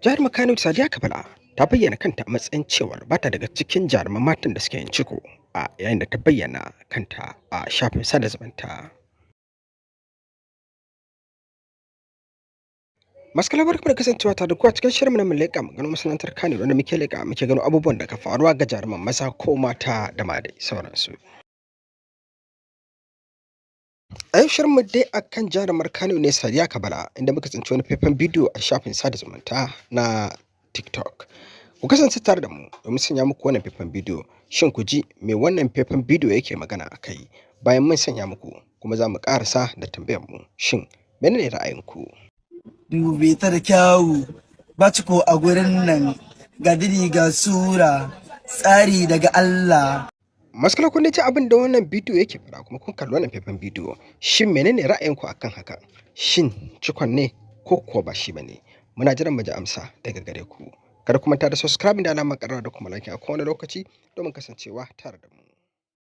Jarumar Kannywood Sadiya Kabala ta bayyana kanta a matsayin cewar ba ta daga cikin jaruman matan da suke yin ciko a yayin da ta bayyana kanta a shafin sada zumunta. Masu kalabar da kasancewa ta duk cikin shirin na mu leƙa maganin masana'antar Kannywood wanda muke leƙa muke gano abubuwan da ka faruwa ga jaruman maza ko mata da ma dai sauransu. A yau shirinmu dai akan jarumar Kannywood ne Sadiya Kabala inda muka tsinci wani faifan bidiyo a shafin sada zumunta na TikTok. Ku kasance tare da mu domin sanya muku wannan faifan bidiyo. Shin ku ji me wannan faifan bidiyo yake magana a kai? Bayan mun sanya muku kuma za mu ƙarasa da tambayar mu. Shin menene ra'ayinku? Dube ta da kyawu, baciko a gurin nan, ga diri ga sura, tsari daga Allah. Masu kallon kun dai ji abin da wannan bidiyo yake faɗa kuma kun kalli wannan faifan bidiyo. Shin menene ra'ayinku akan haka? Shin cikon ne ko kuwa ba shi bane? Muna jiran mu ji amsa daga gare ku. Kada ku manta da subscribing da alamar ƙararrawa da kuma like a kowane lokaci domin kasancewa tare da mu.